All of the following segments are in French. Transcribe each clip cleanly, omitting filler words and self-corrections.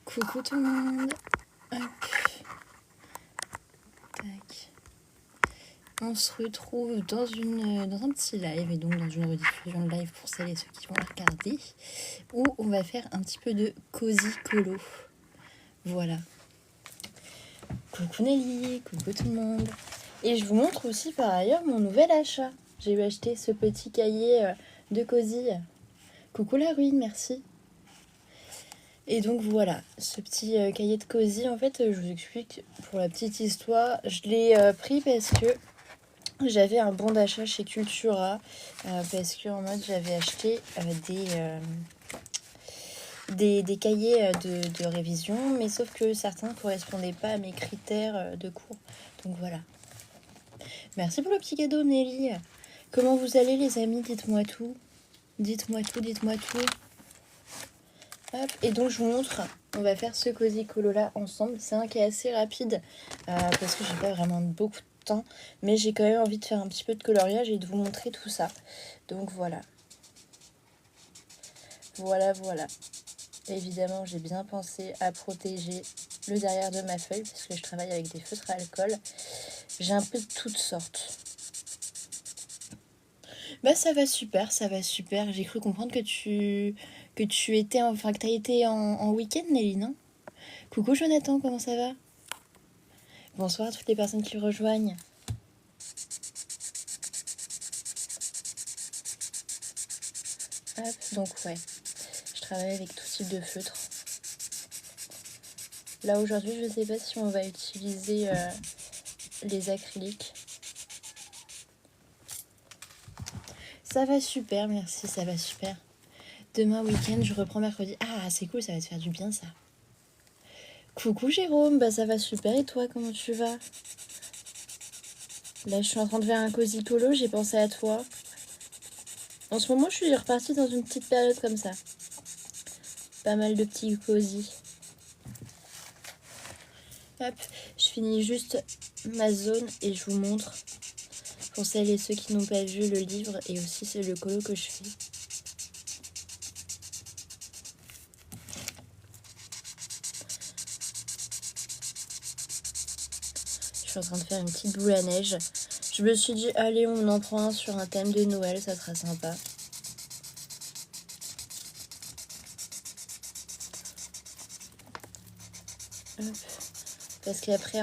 Coucou tout le monde. Hop. Tac. On se retrouve dans un petit live et donc dans une rediffusion de live pour celles et ceux qui vont la regarder, où on va faire un petit peu de cosy colo. Voilà. Coucou Nelly, coucou tout le monde. Et je vous montre aussi par ailleurs mon nouvel achat. J'ai eu acheté ce petit cahier de cosy. Coucou la ruine, merci. Et donc voilà, ce petit cahier de cosy, en fait, je vous explique pour la petite histoire. Je l'ai pris parce que j'avais un bon d'achat chez Cultura, parce que en mode j'avais acheté des cahiers de révision, mais sauf que certains ne correspondaient pas à mes critères de cours. Donc voilà. Merci pour le petit cadeau Nelly. Comment vous allez les amis? Dites-moi tout. Dites-moi tout, dites-moi tout. Hop. Et donc je vous montre, on va faire ce cosy colo là ensemble. C'est un qui est assez rapide parce que j'ai pas vraiment beaucoup de temps, mais j'ai quand même envie de faire un petit peu de coloriage et de vous montrer tout ça. Donc voilà. Voilà. Évidemment, j'ai bien pensé à protéger le derrière de ma feuille parce que je travaille avec des feutres à alcool. J'ai un peu de toutes sortes. Bah ça va super. J'ai cru comprendre que tu étais, enfin que t'as été en week-end Nelly, non? Coucou Jonathan, comment ça va? Bonsoir à toutes les personnes qui me rejoignent. Hop, donc ouais, je travaille avec tout type de feutre. Là aujourd'hui, je sais pas si on va utiliser les acryliques. Ça va super, merci, ça va super. Demain week-end, je reprends mercredi. Ah, c'est cool, ça va te faire du bien ça. Coucou Jérôme, bah ça va super et toi, comment tu vas? Là, je suis en train de faire un cosy colo, j'ai pensé à toi. En ce moment, je suis repartie dans une petite période comme ça. Pas mal de petits cosy. Hop, je finis juste ma zone et je vous montre pour celles et ceux qui n'ont pas vu le livre et aussi c'est le colo que je fais. Je suis en train de faire une petite boule à neige. Je me suis dit, allez, on en prend un sur un thème de Noël, ça sera sympa. Hop. Parce qu'après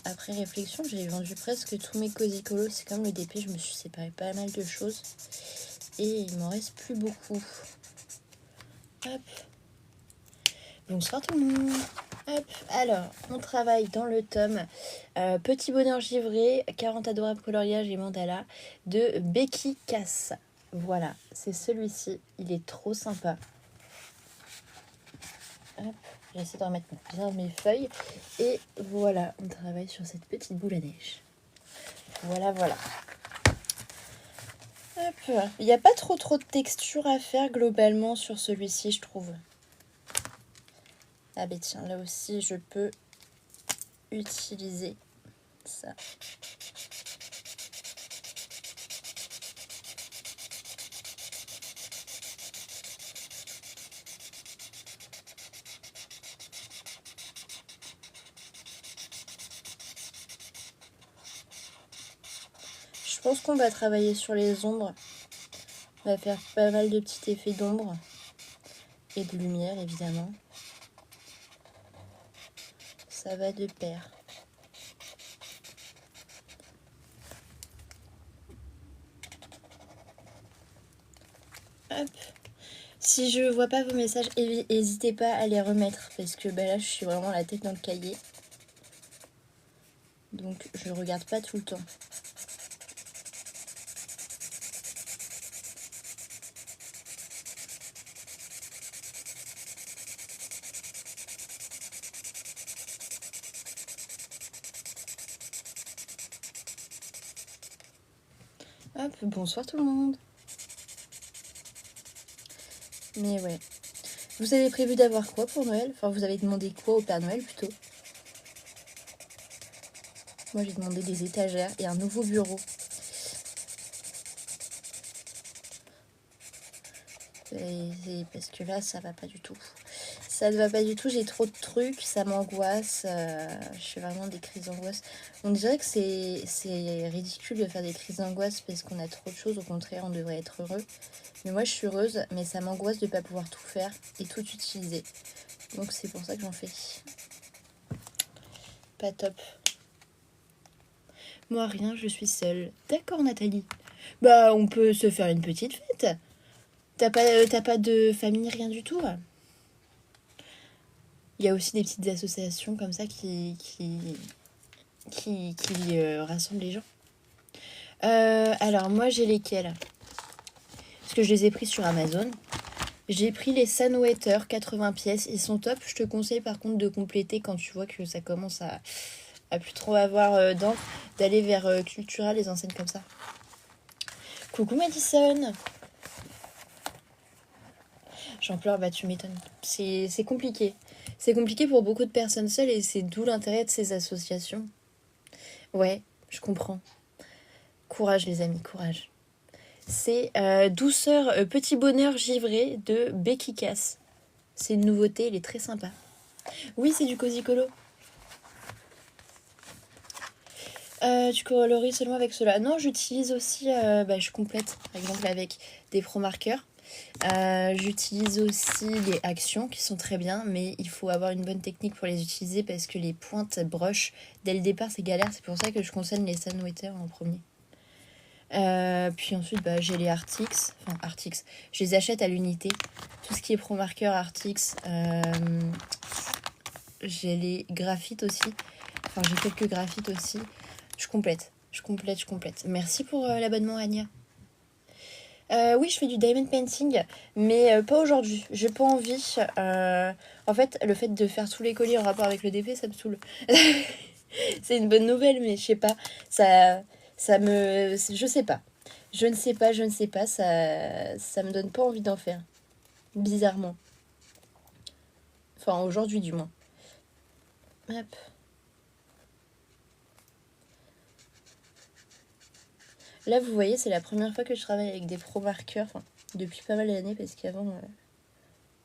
après réflexion, j'ai vendu presque tous mes cosy colos. C'est comme le DP, je me suis séparé pas mal de choses. Et il m'en reste plus beaucoup. Hop. Bonsoir tout le monde. Hop, alors, on travaille dans le tome Petit bonheur givré, 40 adorables coloriages et mandala de Becky Cass. Voilà, c'est celui-ci. Il est trop sympa. Hop, j'essaie de remettre bien mes feuilles. Et voilà, on travaille sur cette petite boule à neige. Voilà. Hop, il n'y a pas trop de texture à faire globalement sur celui-ci, je trouve. Ah ben tiens, là aussi, je peux utiliser ça. Je pense qu'on va travailler sur les ombres. On va faire pas mal de petits effets d'ombre et de lumière, évidemment. Ça va de pair. Hop. Si je vois pas vos messages, n'hésitez pas à les remettre parce que là, je suis vraiment la tête dans le cahier. Donc, je regarde pas tout le temps. Hop, bonsoir tout le monde. Mais ouais. Vous avez prévu d'avoir quoi pour Noël? Enfin, vous avez demandé quoi au Père Noël plutôt? Moi, j'ai demandé des étagères et un nouveau bureau. Parce que là, ça va pas du tout. Ça ne va pas du tout, j'ai trop de trucs, ça m'angoisse. Je fais vraiment des crises d'angoisse. On dirait que c'est ridicule de faire des crises d'angoisse parce qu'on a trop de choses. Au contraire, on devrait être heureux. Mais moi, je suis heureuse, mais ça m'angoisse de ne pas pouvoir tout faire et tout utiliser. Donc c'est pour ça que j'en fais. Pas top. Moi, rien, je suis seule. D'accord, Nathalie. Bah, on peut se faire une petite fête. T'as pas de famille, rien du tout? Il y a aussi des petites associations comme ça qui rassemblent les gens. Alors, moi, j'ai lesquels? Parce que je les ai pris sur Amazon. J'ai pris les Sunwetter 80 pièces. Ils sont top. Je te conseille par contre de compléter quand tu vois que ça commence à plus trop avoir d'encre, d'aller vers Cultura, les enseignes comme ça. Coucou Madison. J'en pleure, bah tu m'étonnes. C'est compliqué. C'est compliqué pour beaucoup de personnes seules et c'est d'où l'intérêt de ces associations. Ouais, je comprends. Courage les amis, courage. C'est Douceur Petit Bonheur Givré de Becky Cass. C'est une nouveauté, il est très sympa. Oui, c'est du Cozy Colo. Tu coloris seulement avec cela. Non, j'utilise aussi, je complète par exemple avec des pro marqueurs. J'utilise aussi les actions qui sont très bien, mais il faut avoir une bonne technique pour les utiliser parce que les pointes brush dès le départ c'est galère. C'est pour ça que je conseille les Sunwetter en premier. Puis ensuite j'ai les Artix, je les achète à l'unité. Tout ce qui est pro marqueur Artix, j'ai les graphites aussi. Enfin j'ai quelques graphites aussi. Je complète. Merci pour l'abonnement Anya. Oui, je fais du diamond painting, mais pas aujourd'hui. J'ai pas envie. En fait, le fait de faire tous les colis en rapport avec le DP, ça me saoule. C'est une bonne nouvelle, mais je sais pas. Ça me... Je sais pas. Je ne sais pas. Ça me donne pas envie d'en faire. Bizarrement. Enfin, aujourd'hui du moins. Hop. Là, vous voyez, c'est la première fois que je travaille avec des pro marqueurs. Enfin, depuis pas mal d'années, parce qu'avant,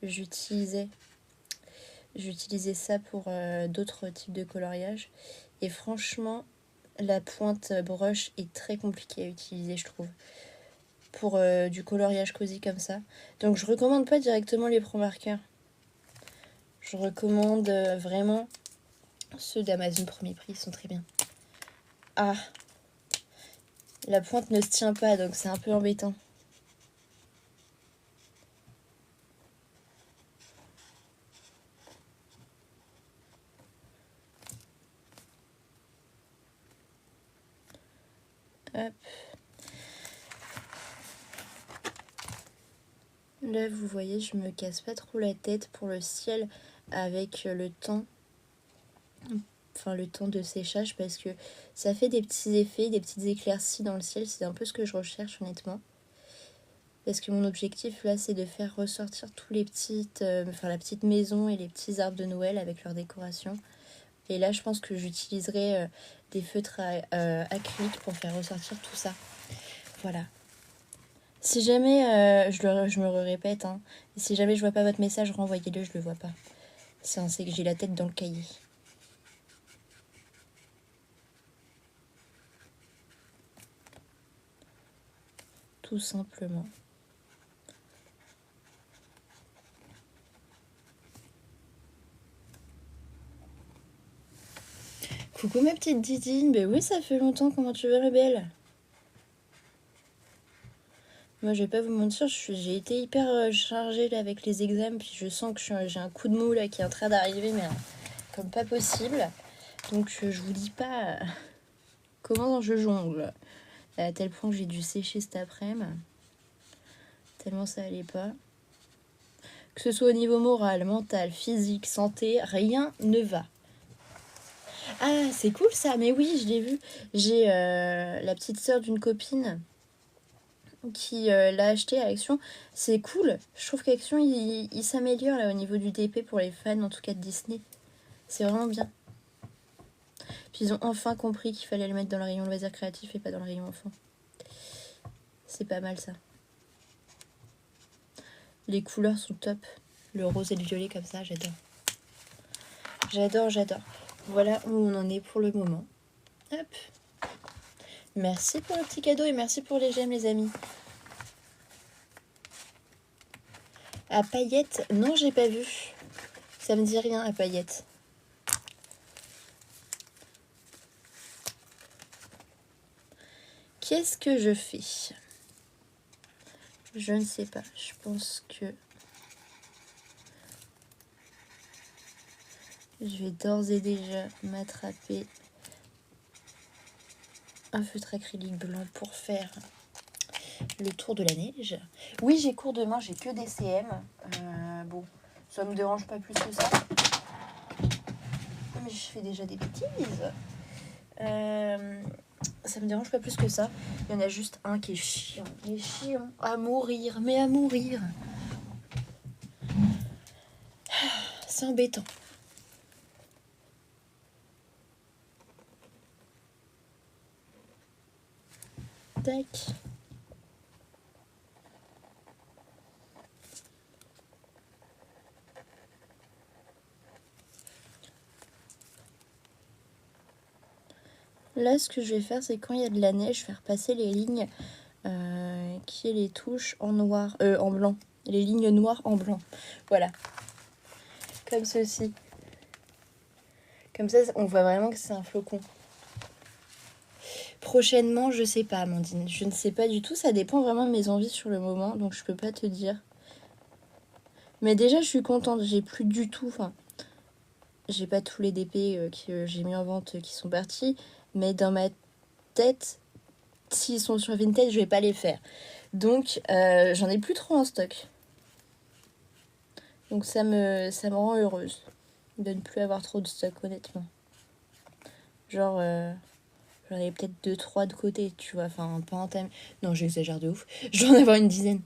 j'utilisais ça pour d'autres types de coloriage. Et franchement, la pointe brush est très compliquée à utiliser, je trouve. Pour du coloriage cosy comme ça. Donc je recommande pas directement les pro marqueurs. Je recommande vraiment ceux d'Amazon premier prix, ils sont très bien. Ah, la pointe ne se tient pas, donc c'est un peu embêtant. Hop. Là, vous voyez, je me casse pas trop la tête pour le ciel avec le temps. Enfin, le temps de séchage parce que ça fait des petits effets, des petites éclaircies dans le ciel. C'est un peu ce que je recherche honnêtement. Parce que mon objectif là, c'est de faire ressortir tous les petites, la petite maison et les petits arbres de Noël avec leur décoration. Et là, je pense que j'utiliserai des feutres acryliques pour faire ressortir tout ça. Voilà. Si jamais, je me répète, hein, si jamais je vois pas votre message, renvoyez-le, je le vois pas. C'est que j'ai la tête dans le cahier. Tout simplement. Coucou ma petite Didine, ben oui ça fait longtemps, comment tu vas ma belle? Moi je vais pas vous mentir, j'ai été hyper chargée là avec les examens, puis je sens que j'ai un coup de mou là qui est en train d'arriver, mais comme pas possible. Donc je vous dis pas comment je jongle, à tel point que j'ai dû sécher cet après-midi, tellement ça allait pas. Que ce soit au niveau moral, mental, physique, santé, rien ne va. Ah, c'est cool ça, mais oui, je l'ai vu. J'ai la petite sœur d'une copine qui l'a acheté à Action. C'est cool. Je trouve qu'Action, il s'améliore là au niveau du DP pour les fans, en tout cas de Disney. C'est vraiment bien. Puis ils ont enfin compris qu'il fallait le mettre dans le rayon loisirs créatifs et pas dans le rayon enfant. C'est pas mal ça. Les couleurs sont top. Le rose et le violet comme ça, j'adore. J'adore. Voilà où on en est pour le moment. Hop. Merci pour le petit cadeau et merci pour les j'aime les amis. À paillettes, non j'ai pas vu. Ça me dit rien à paillettes. Qu'est-ce que je fais? Je ne sais pas. Je pense que je vais d'ores et déjà m'attraper un feutre acrylique blanc pour faire le tour de la neige. Oui, j'ai cours demain, j'ai que des CM. Bon, ça me dérange pas plus que ça. Mais je fais déjà des bêtises. Ça me dérange pas plus que ça. Il y en a juste un qui est chiant. Il est chiant. À mourir, mais à mourir. C'est embêtant. Tac. Là, ce que je vais faire, c'est quand il y a de la neige, faire passer les lignes qui est les touches en noir, en blanc. Les lignes noires en blanc. Voilà. Comme ceci. Comme ça, on voit vraiment que c'est un flocon. Prochainement, je sais pas, Amandine. Je ne sais pas du tout. Ça dépend vraiment de mes envies sur le moment. Donc, je peux pas te dire. Mais déjà, je suis contente. J'ai plus du tout... Enfin, j'ai pas tous les DP que j'ai mis en vente qui sont partis. Mais dans ma tête, s'ils sont sur Vinted, je vais pas les faire. Donc, j'en ai plus trop en stock. Donc, ça me rend heureuse de ne plus avoir trop de stock, honnêtement. Genre... j'en ai peut-être 2-3 de côté, tu vois. Enfin, pas en thème. Non, j'exagère de ouf. Je vais en avoir une dizaine.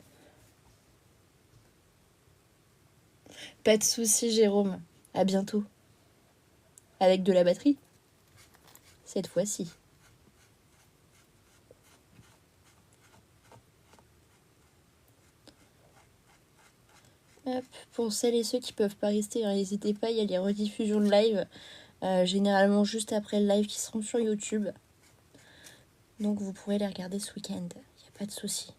Pas de soucis, Jérôme. À bientôt. Avec de la batterie. Cette fois-ci. Hop. Pour celles et ceux qui peuvent pas rester, n'hésitez pas, il y a les rediffusions de live. Généralement juste après le live qui seront sur YouTube. Donc vous pourrez les regarder ce week-end. Il n'y a pas de souci.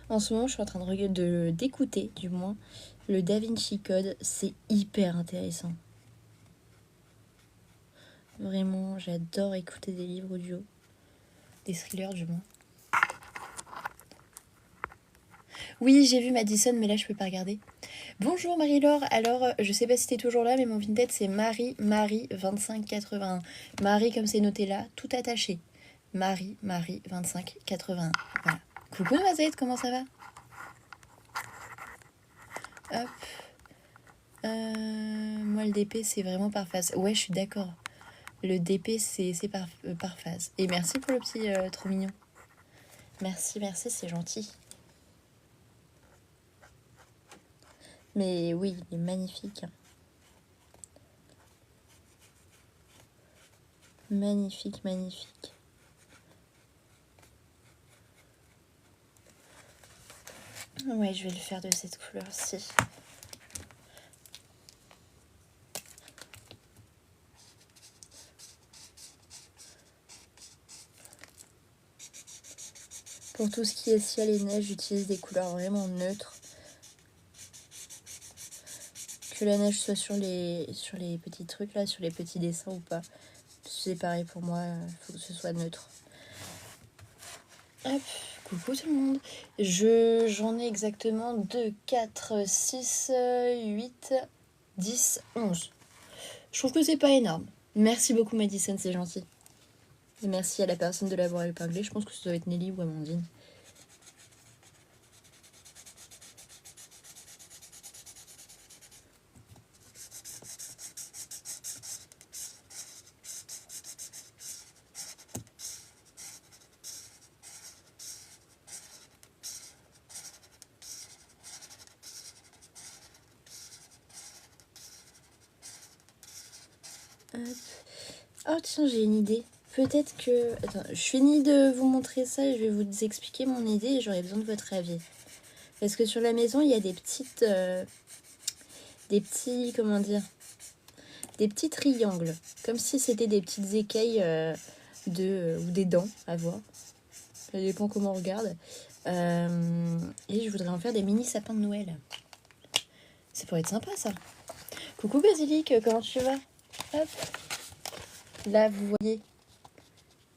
En ce moment, je suis en train d'écouter, du moins, le Da Vinci Code. C'est hyper intéressant. Vraiment, j'adore écouter des livres audio. Des thrillers, du moins. Oui, j'ai vu Madison, mais là, je peux pas regarder. Bonjour Marie-Laure. Alors, je sais pas si t'es toujours là, mais mon Vinted, c'est Marie 2581. Marie, comme c'est noté là, tout attaché. Marie 2581. Voilà. Coucou Mazette, comment ça va? Hop. Moi, le DP, c'est vraiment par phase. Ouais, je suis d'accord. Le DP, c'est par phase. Et merci pour le petit trop mignon. Merci, c'est gentil. Mais oui, il est magnifique. Magnifique. Ouais, je vais le faire de cette couleur-ci. Pour tout ce qui est ciel et neige, j'utilise des couleurs vraiment neutres. Que la neige soit sur les petits trucs là, sur les petits dessins ou pas. C'est pareil pour moi, il faut que ce soit neutre. Hop, coucou tout le monde. J'en ai exactement 2, 4, 6, 8, 10, 11. Je trouve que c'est pas énorme. Merci beaucoup Madison, c'est gentil. Et merci à la personne de l'avoir épinglé. Je pense que ça doit être Nelly ou Amandine. Oh tiens, j'ai une idée. peut-être que... Attends, je finis de vous montrer ça et je vais vous expliquer mon idée et j'aurai besoin de votre avis. Parce que sur la maison, il y a des petites... des petits... Comment dire? Des petits triangles. Comme si c'était des petites écailles ou des dents à voir. Ça dépend comment on regarde. Et je voudrais en faire des mini sapins de Noël. Ça pourrait être sympa, ça. Coucou Basilic, comment tu vas? Hop. Là, vous voyez.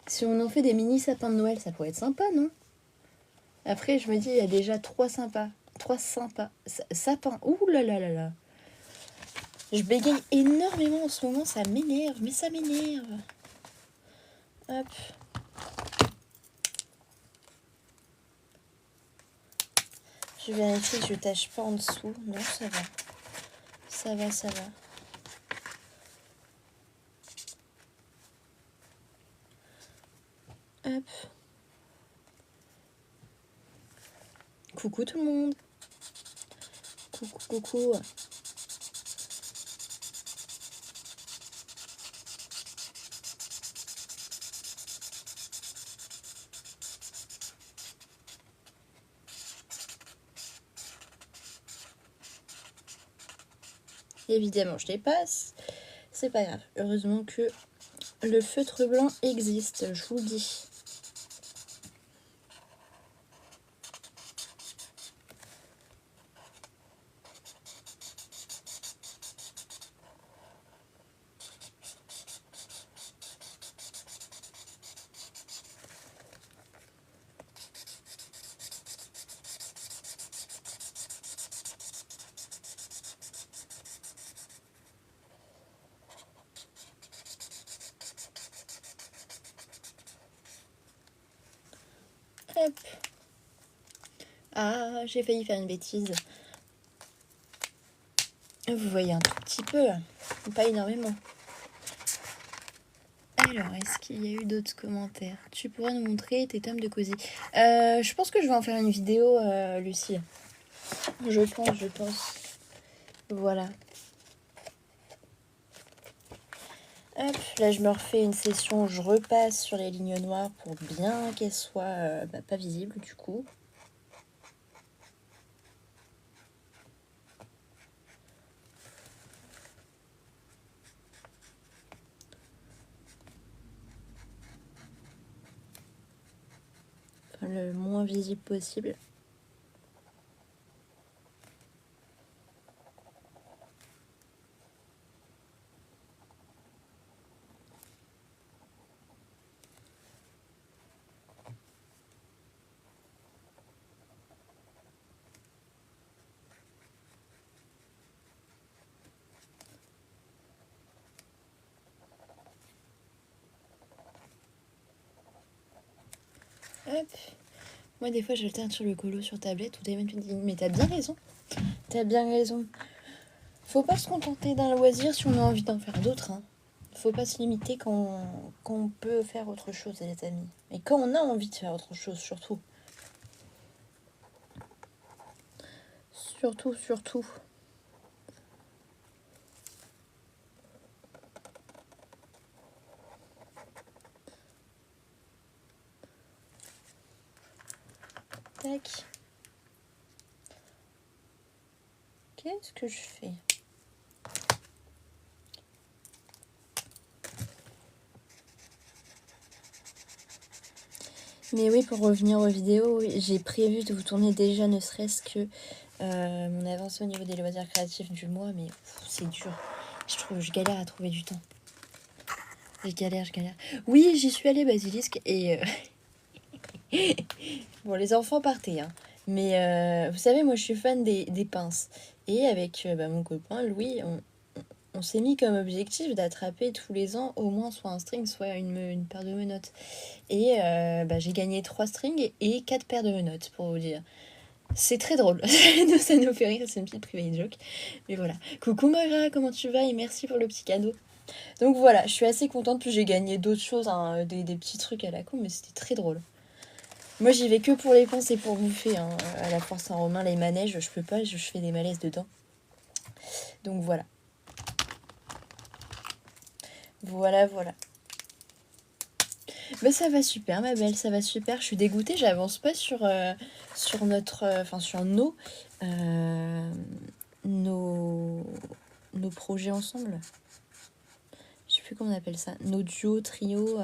Si on en fait des mini sapins de Noël, ça pourrait être sympa, non? Après, je me dis, il y a déjà 3 sympas sapins. Ouh là là là là. Je bégaye énormément en ce moment, ça m'énerve, mais ça m'énerve. Hop. Je vérifie que je tâche pas en dessous. Non, ça va. Ça va, ça va. Hop. Coucou tout le monde. Coucou, coucou. Évidemment, je les passe. C'est pas grave. Heureusement que le feutre blanc existe, je vous le dis. Hop. Ah, j'ai failli faire une bêtise. Vous voyez un tout petit peu, pas énormément. Alors, est-ce qu'il y a eu d'autres commentaires? Tu pourras nous montrer tes tomes de cosy. Je pense que je vais en faire une vidéo, Lucie. Je pense. Voilà. Hop, là je me refais une session, je repasse sur les lignes noires pour bien qu'elles soient pas visibles du coup. Enfin, le moins visible possible. Hop. Moi des fois j'alterne sur le colo sur tablette ou des mecs me disent mais t'as bien raison. T'as bien raison. Faut pas se contenter d'un loisir si on a envie d'en faire d'autres. Hein. Faut pas se limiter quand on peut faire autre chose, les amis. Et quand on a envie de faire autre chose, surtout. Surtout. Tac. Qu'est-ce que je fais? Mais oui, pour revenir aux vidéos, j'ai prévu de vous tourner déjà ne serait-ce que mon avancée au niveau des loisirs créatifs du mois, mais c'est dur. Je galère à trouver du temps. Je galère. Oui, j'y suis allée, Basilisque, et... bon, les enfants partaient, hein. Mais vous savez, moi, je suis fan des pinces. Et avec mon copain, Louis, on s'est mis comme objectif d'attraper tous les ans au moins soit un string, soit une paire de menottes. Et j'ai gagné 3 strings et 4 paires de menottes, pour vous dire. C'est très drôle. Ça nous fait rire, c'est une petite private joke. Mais voilà. Coucou Magra, comment tu vas? Et merci pour le petit cadeau. Donc voilà, je suis assez contente. Puis j'ai gagné d'autres choses, hein, des petits trucs à la con, mais c'était très drôle. Moi j'y vais que pour les pinces et pour bouffer. Hein. À la Foire Saint-Romain, les manèges, je peux pas, je fais des malaises dedans. Donc voilà. Voilà. Bah ça va super ma belle, ça va super. Je suis dégoûtée, j'avance pas sur notre, enfin sur euh, nos, nos projets ensemble. Je sais plus comment on appelle ça. Nos duos, trios,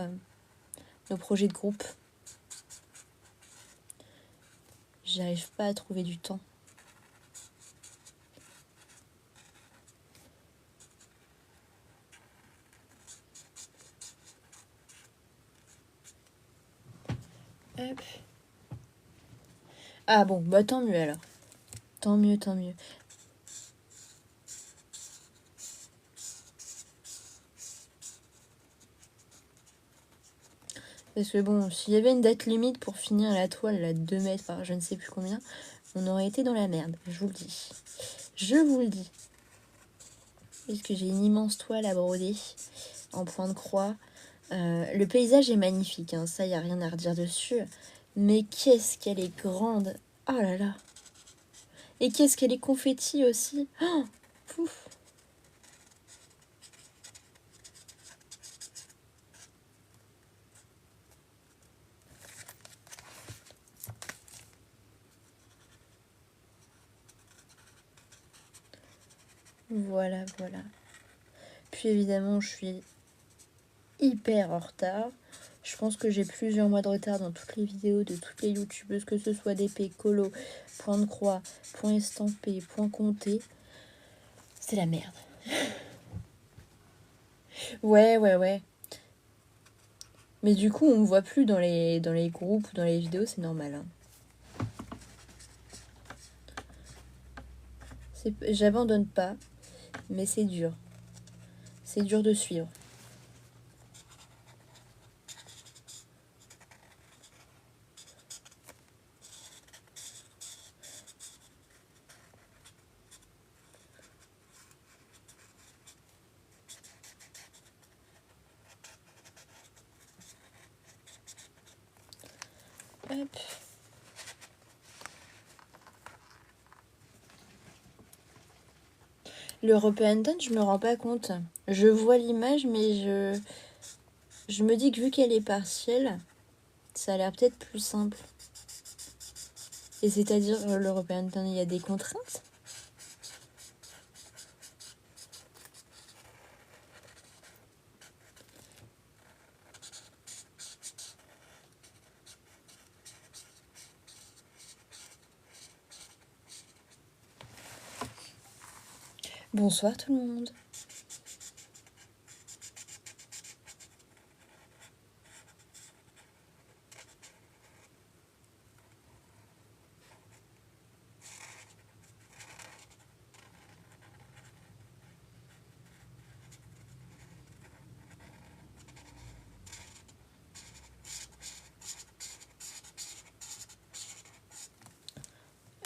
nos projets de groupe. J'arrive pas à trouver du temps. Hop. Ah bon, bah tant mieux alors. Tant mieux, tant mieux. Parce que bon, s'il y avait une date limite pour finir la toile, là, 2 mètres par je ne sais plus combien, on aurait été dans la merde, je vous le dis. Je vous le dis. Parce que j'ai une immense toile à broder, en point de croix. Le paysage est magnifique, hein, ça, il n'y a rien à redire dessus. Mais qu'est-ce qu'elle est grande. Oh là là. Et qu'est-ce qu'elle est confetti aussi. Oh, pouf. Voilà, voilà. Puis évidemment, je suis hyper en retard. Je pense que j'ai plusieurs mois de retard dans toutes les vidéos de toutes les youtubeuses, que ce soit DP, colo, point de croix, point estampé, point compté. C'est la merde. Ouais, ouais, ouais. Mais du coup, on me voit plus dans les groupes ou dans les vidéos, c'est normal. Hein. J'abandonne pas, mais c'est dur. C'est dur de suivre. Hop. L'European Done, je me rends pas compte. Je vois l'image, mais je me dis que vu qu'elle est partielle, ça a l'air peut-être plus simple. Et c'est-à-dire, l'European Done, il y a des contraintes? Bonsoir tout le monde.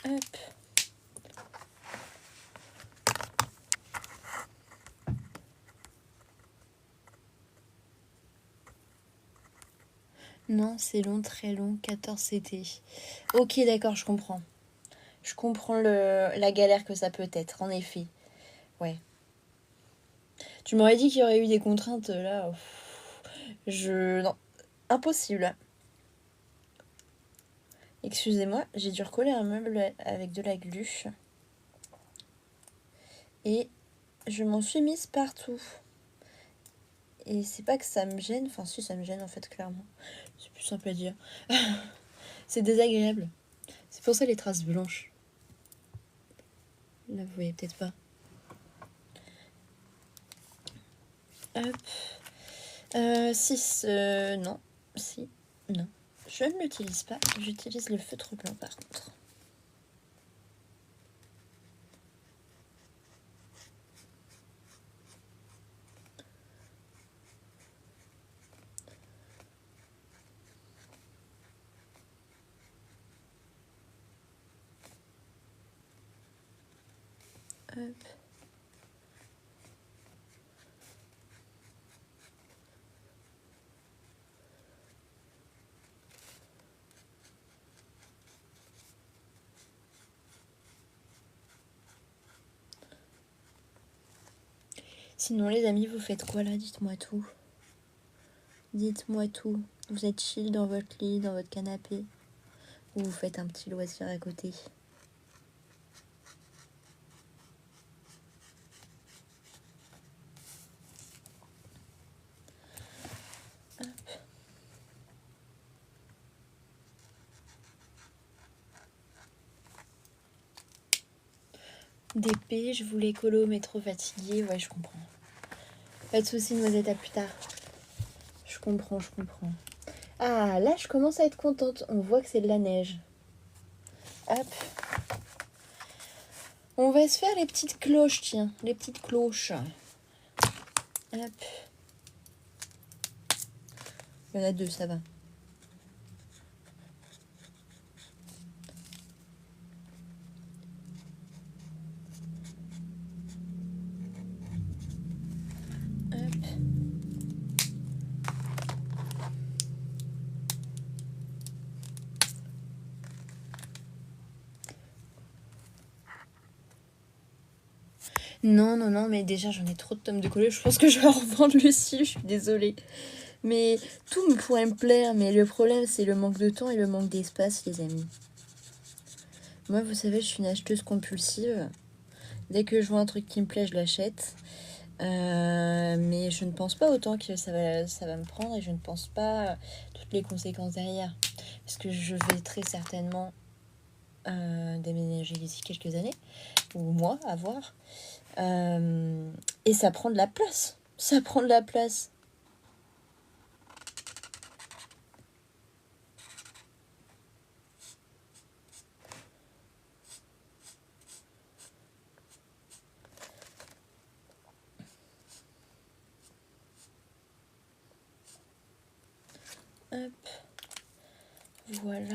Hop. Non, c'est long, très long, 14 CT. Ok, d'accord, je comprends. Je comprends la galère que ça peut être, en effet. Ouais. Tu m'aurais dit qu'il y aurait eu des contraintes, là. Non. Impossible. Excusez-moi, j'ai dû recoller un meuble avec de la glu. Et je m'en suis mise partout. Et c'est pas que ça me gêne, enfin si ça me gêne en fait clairement. C'est plus simple à dire. C'est désagréable. C'est pour ça les traces blanches. Là vous voyez peut-être pas. Hop. 6. Non. Si. Non. Je ne l'utilise pas. J'utilise le feutre blanc par contre. Hop. Sinon les amis, vous faites quoi là? Dites-moi tout. Dites-moi tout. Vous êtes chill dans votre lit, dans votre canapé, ou vous faites un petit loisir à côté? DP, je voulais colo mais trop fatiguée. Ouais, je comprends. Pas de soucis, noisette, à plus tard. Je comprends. Ah, là, je commence à être contente. On voit que c'est de la neige. Hop. On va se faire les petites cloches, tiens. Les petites cloches. Hop. Il y en a 2, ça va. Non, mais déjà j'en ai trop de tomes de coller. Je pense que je vais en revendre Lucie, je suis désolée. Mais tout pourrait me plaire, mais le problème c'est le manque de temps et le manque d'espace, les amis. Moi, vous savez, je suis une acheteuse compulsive. Dès que je vois un truc qui me plaît, je l'achète. Mais je ne pense pas autant que ça va me prendre et je ne pense pas toutes les conséquences derrière. Parce que je vais très certainement déménager d'ici quelques années, ou mois, à voir. Et ça prend de la place. Ça prend de la place. Hop. Voilà.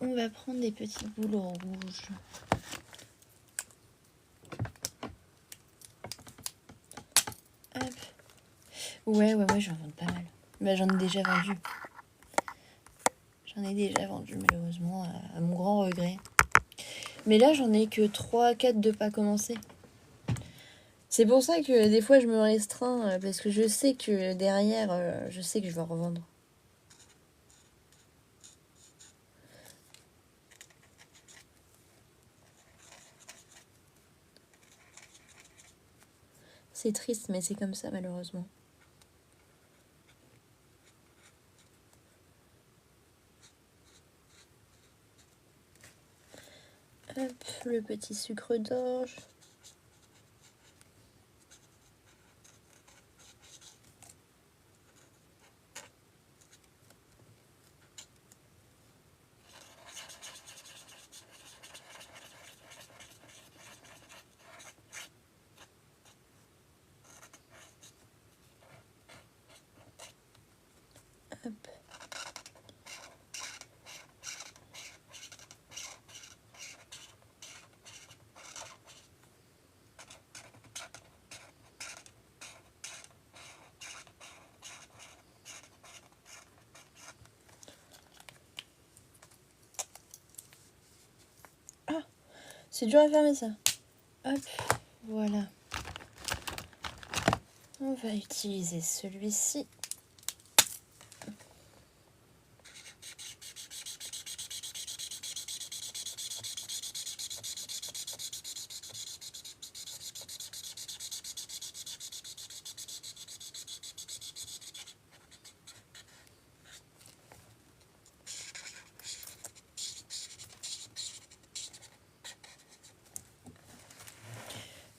On va prendre des petites boules rouges. Hop. Ouais, j'en vends pas mal. Bah, j'en ai déjà vendu. Malheureusement, à mon grand regret. Mais là, j'en ai que 3-4 de pas commencer. C'est pour ça que des fois, je me restreins, parce que je sais que derrière, je sais que je vais revendre. C'est triste, mais c'est comme ça, malheureusement. Hop, le petit sucre d'orge. Hop. Ah, c'est dur à fermer ça. Hop, voilà. On va utiliser celui-ci.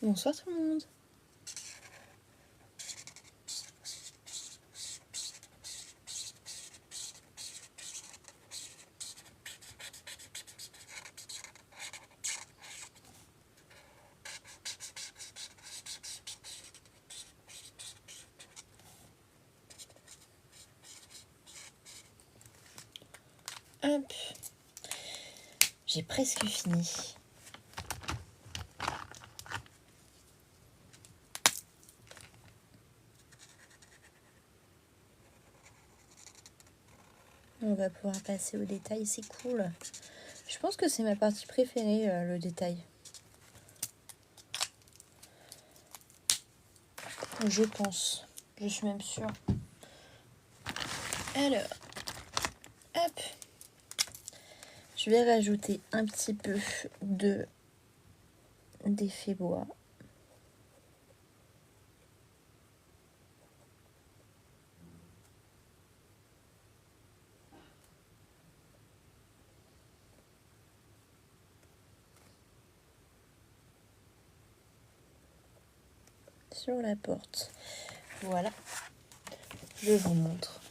Bonsoir tout le monde. Hop. J'ai presque fini. On va pouvoir passer au détail, c'est cool. Je pense que c'est ma partie préférée, le détail. Je pense. Je suis même sûre. Alors, hop. Je vais rajouter un petit peu d'effet bois. Sur la porte. Voilà. Je vous montre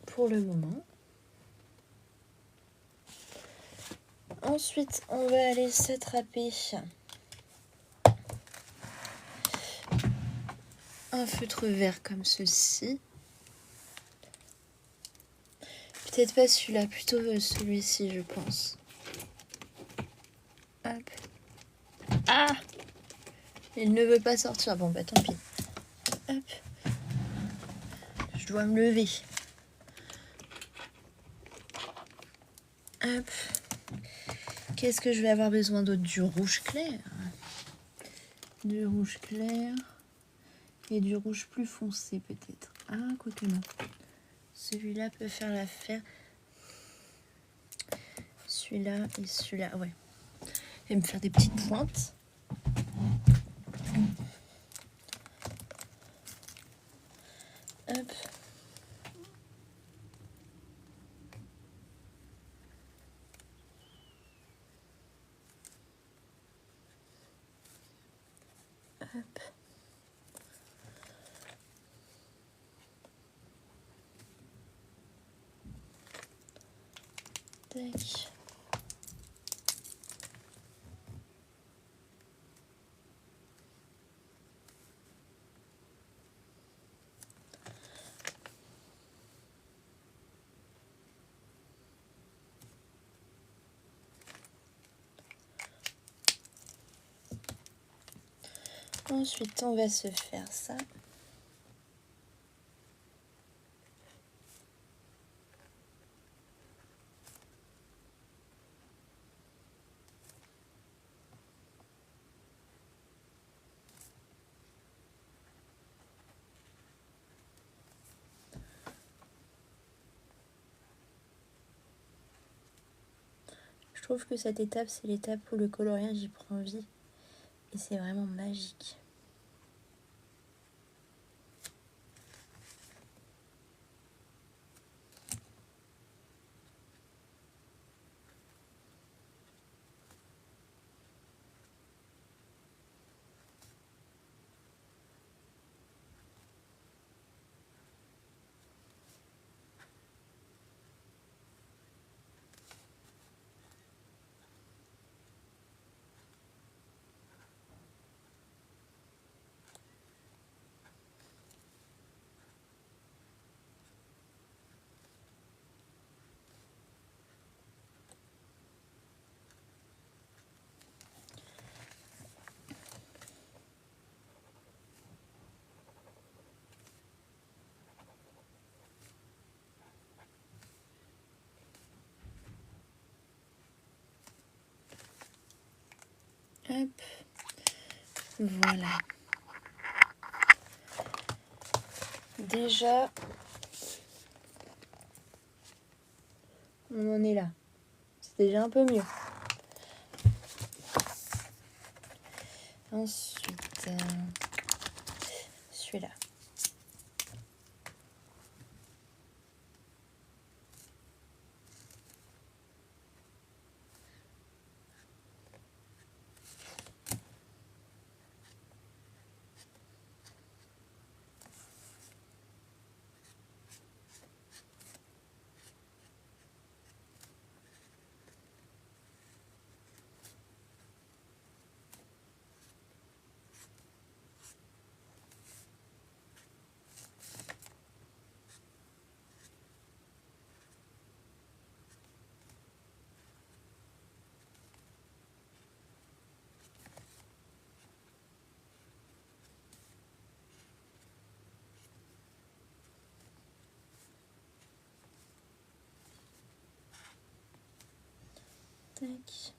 pour le moment. Ensuite, on va aller s'attraper un feutre vert comme ceci. Peut-être pas celui-là, plutôt celui-ci, je pense. Hop. Ah! Il ne veut pas sortir. Bon, bah tant pis. Hop. Je dois me lever. Hop. Qu'est-ce que je vais avoir besoin d'autre? Du rouge clair. Du rouge clair. Et du rouge plus foncé, peut-être. Ah, quoique non. Celui-là peut faire l'affaire. Celui-là et celui-là, ouais. Et me faire des petites pointes. Hop. Hop. Tac. Ensuite, on va se faire ça. Je trouve que cette étape, c'est l'étape où le coloriage y prend vie. Et c'est vraiment magique. Hop. Voilà. Déjà, on en est là. C'est déjà un peu mieux. Ensuite, celui-là. Tac.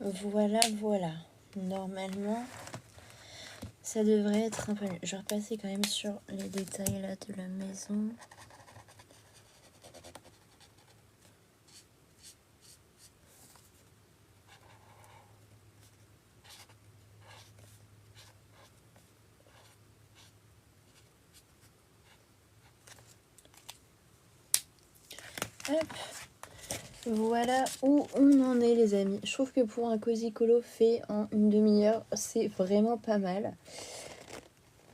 Voilà, voilà. Normalement, ça devrait être un peu mieux. Je vais repasser quand même sur les détails là de la maison. Hop. Voilà où on en est les amis. Je trouve que pour un cosy colo fait en une demi-heure, c'est vraiment pas mal.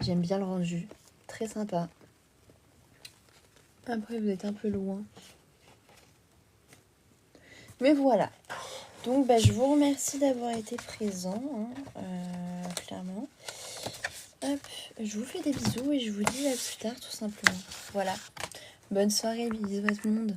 J'aime bien le rendu. Très sympa. Après vous êtes un peu loin. Mais voilà. Donc je vous remercie d'avoir été présent. Clairement. Hop. Je vous fais des bisous et je vous dis à plus tard tout simplement. Voilà. Bonne soirée, bisous à tout le monde.